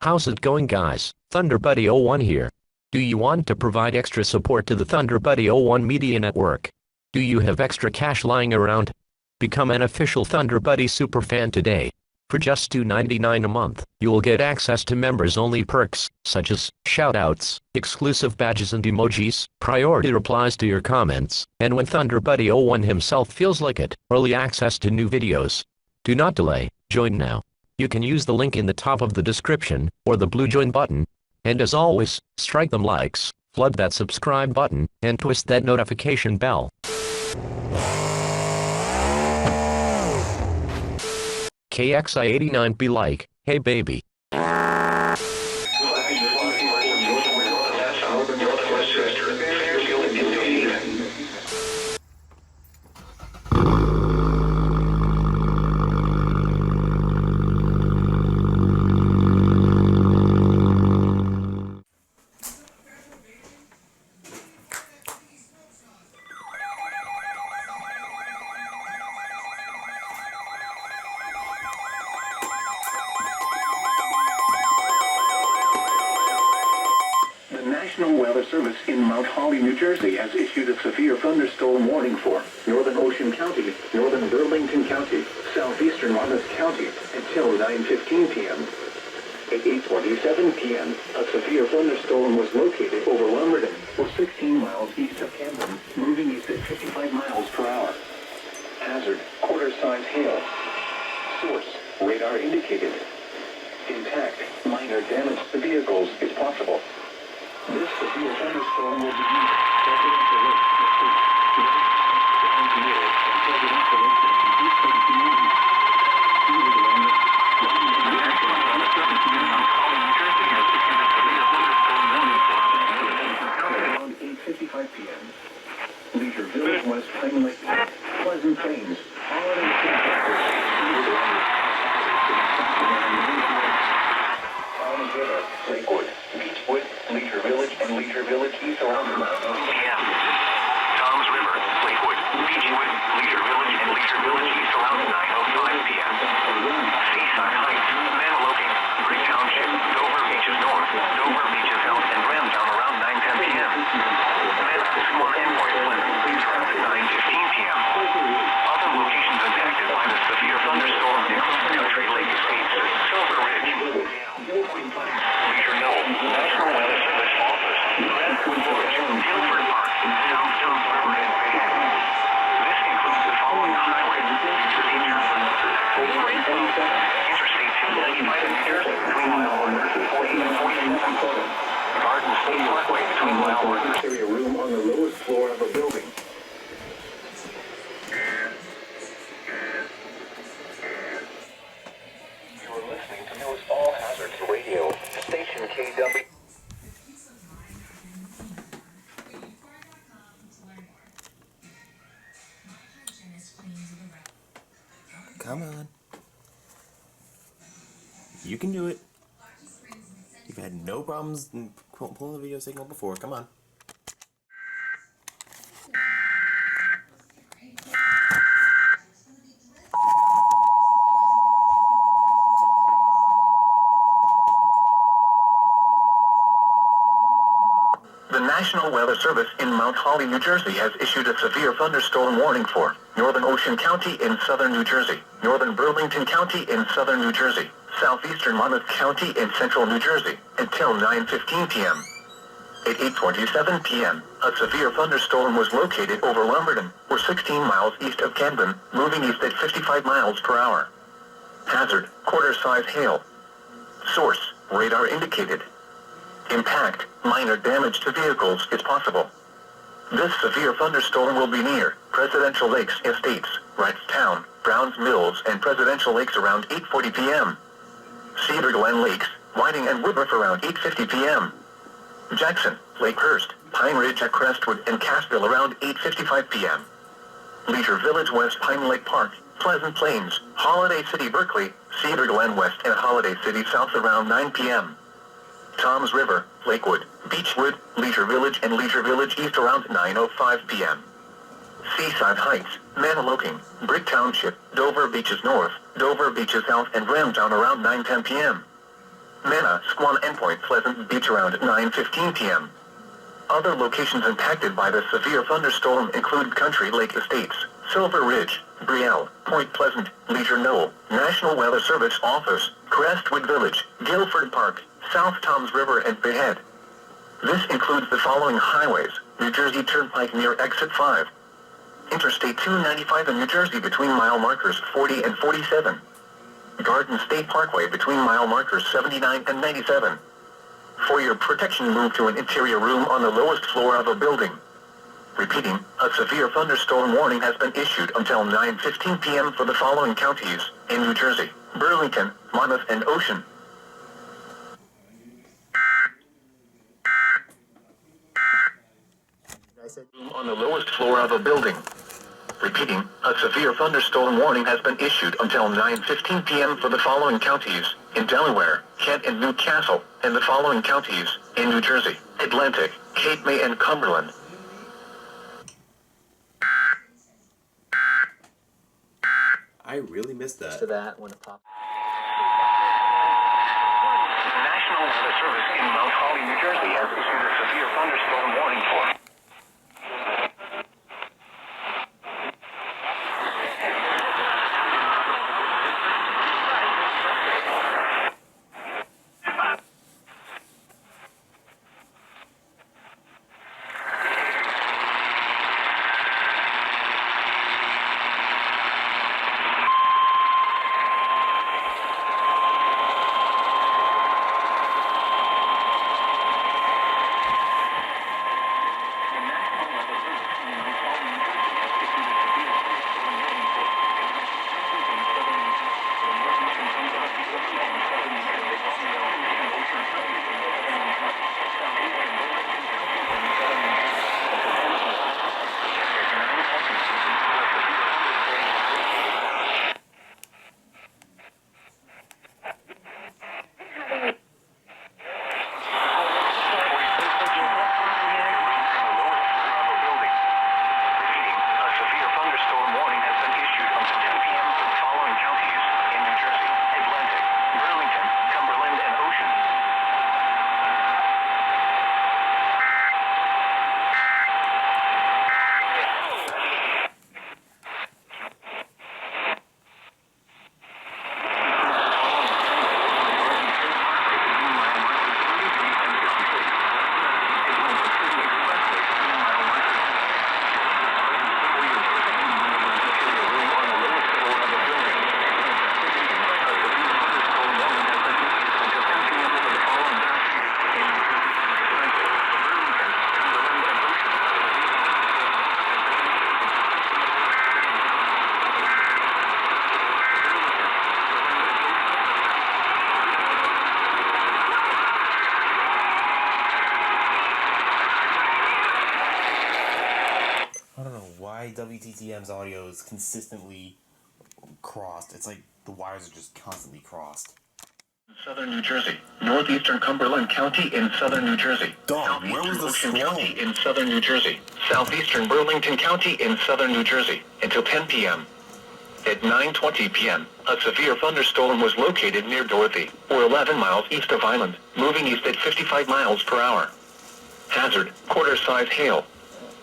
How's it going, guys? ThunderBuddy01 here. Do you want to provide extra support to the ThunderBuddy01 Media Network? Do you have extra cash lying around? Become an official ThunderBuddy superfan today. For just $2.99 a month, you will get access to members-only perks, such as shoutouts, exclusive badges and emojis, priority replies to your comments, and when ThunderBuddy01 himself feels like it, early access to new videos. Do not delay, join now. You can use the link in the top of the description, or the blue join button. And as always, strike them likes, flood that subscribe button, and twist that notification bell. KXI89 be like, hey baby. National Weather Service in Mount Holly, New Jersey has issued a severe thunderstorm warning for northern Ocean County, northern Burlington County, southeastern Monmouth County until 9:15 p.m. At 8:27 p.m., a severe thunderstorm was located over Lumberton, or 16 miles east of Camden, moving east at 55 miles per hour. Hazard, quarter-size hail. Source, radar indicated. Impact, minor damage to vehicles is possible. This severe thunderstorm will be used presidential lake this week. Engineers and presidential lake in Eastern communities. The National Weather Service in Mount Holly, New Jersey has issued a severe thunderstorm warning for around 8:55 p.m. Leisure Village, West Pine Lake, Pleasant Plains, Holiday City, Lakewood, Beechwood, Leisure Village, and Leisure Village East around the mountain. PM. Tom's River, Lakewood, Beechwood, Leisure Village, and Leisure Village East around 9:05 p.m. Seaside Heights, Manaloking, Brick Township, Dover Beaches North, Dover Beaches South, and Ramtown around 9:10 p.m. Swan Endpoint, Pleasant, around 9:15 p.m. Other locations impacted by the severe thunderstorm include Country Lake Estates, Silver Ridge, Leisure Knoll, National Weather Service Office, Redwood Village, Guilford Park, South Tom's River, and Bayhead. This includes the following highways: Interstate 295 in New Jersey, between mile 40 and 47. Garden State Parkway, between mile 1 area room on the lowest floor of a building. You are listening to News All Hazards Radio, station KW. Come on. You can do it. You've had no problems pulling the video signal before. Come on. The National Weather Service in Mount Holly, New Jersey has issued a severe thunderstorm warning for northern Ocean County in southern New Jersey, northern Burlington County in southern New Jersey, southeastern Monmouth County in central New Jersey until 9:15 p.m. At 8:27 p.m., a severe thunderstorm was located over Lumberton, or 16 miles east of Camden, moving east at 55 miles per hour. Hazard, quarter-size hail. Source, radar indicated. Impact, minor damage to vehicles is possible. This severe thunderstorm will be near Presidential Lakes Estates, Wrightstown, Browns Mills, and Presidential Lakes around 8:40 p.m. Cedar Glen Lakes, Whiting, and Woodruff around 8:50 p.m. Jackson, Lakehurst, Pine Ridge at Crestwood, and Cassville around 8:55 p.m. Leisure Village, West Pine Lake Park, Pleasant Plains, Holiday City, Berkeley, Cedar Glen West, and Holiday City South around 9 p.m. Tom's River, Lakewood, Beechwood, Leisure Village, and Leisure Village East around 9:05 p.m. Seaside Heights, Manaloking, Brick Township, Dover Beaches North, Dover Beaches South, and Ramtown around 9:10 p.m. Manasquan and Point Pleasant Beach around 9:15 p.m. Other locations impacted by the severe thunderstorm include Country Lake Estates, Silver Ridge, Brielle, Point Pleasant, Leisure Knoll, National Weather Service Office, Crestwood Village, Guilford Park, South Toms River and Bayhead. This includes the following highways: New Jersey Turnpike near Exit 5, Interstate 295 in New Jersey between mile markers 40 and 47, Garden State Parkway between mile markers 79 and 97. For your protection, move to an interior room on the lowest floor of a building. Repeating, a severe thunderstorm warning has been issued until 9:15 p.m. for the following counties in New Jersey: Burlington, Monmouth, and Ocean. On the lowest floor of a building. Repeating, a severe thunderstorm warning has been issued until 9:15 p.m. for the following counties in Delaware, Kent, and Newcastle, and the following counties in New Jersey: Atlantic, Cape May, and Cumberland. I really missed that. To that when it popped. The National Weather Service in Mount Holly, New Jersey has issued a severe thunderstorm warning for WTTM's audio is consistently crossed. It's like the wires are just constantly crossed. Southern New Jersey, northeastern Cumberland County in southern New Jersey, Dog, where was the Ocean storm? County in southern New Jersey, southeastern Burlington County in southern New Jersey, until 10 p.m. At 9:20 p.m., a severe thunderstorm was located near Dorothy, or 11 miles east of Island, moving east at 55 miles per hour. Hazard, quarter-size hail.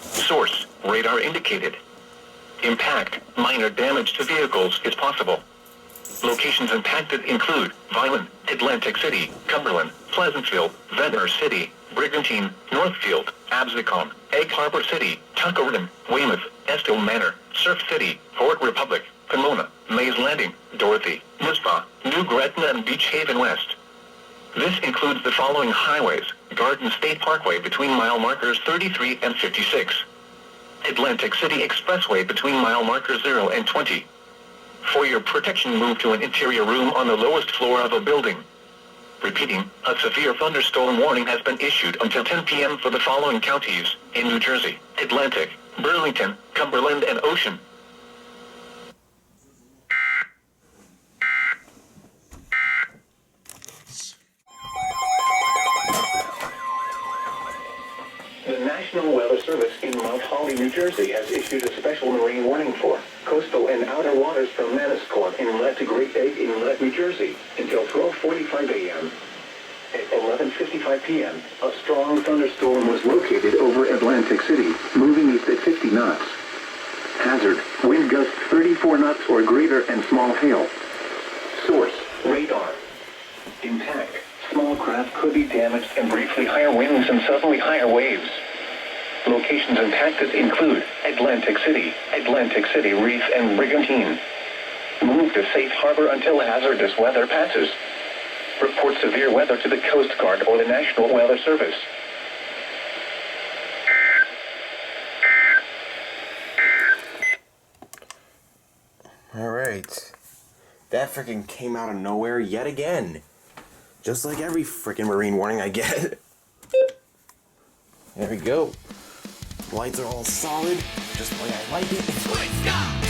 Source, radar indicated. Impact, minor damage to vehicles is possible. Locations impacted include Vineland, Atlantic City, Cumberland, Pleasantville, Ventnor City, Brigantine, Northfield, Absecon, Egg Harbor City, Tuckerton, Weymouth, Estill Manor, Surf City, Fort Republic, Pomona, Mays Landing, Dorothy, Mizpah, New Gretna, and Beach Haven West. This includes the following highways: Garden State Parkway between mile markers 33 and 56. Atlantic City Expressway between mile markers 0 and 20. For your protection, move to an interior room on the lowest floor of a building. Repeating, a severe thunderstorm warning has been issued until 10 p.m. for the following counties in New Jersey: Atlantic, Burlington, Cumberland, and Ocean. The National Weather Service in Mount Holly, New Jersey has issued a special marine warning for coastal and outer waters from Manasquan Inlet to Great Egg Inlet, New Jersey, until 12:45 a.m. 10:45 p.m., a strong thunderstorm was located over Atlantic City, moving east at 50 knots. Hazard, wind gusts 34 knots or greater and small hail. Source, radar. Intact, small craft could be damaged and briefly higher winds and suddenly higher waves. Locations impacted include Atlantic City, Reef, and Brigantine. Move to safe harbor until hazardous weather passes. Report severe weather to the Coast Guard or the National Weather Service. Alright. That freaking came out of nowhere yet again. Just like every freaking marine warning I get. There we go. Lights are all solid, just the way I like it.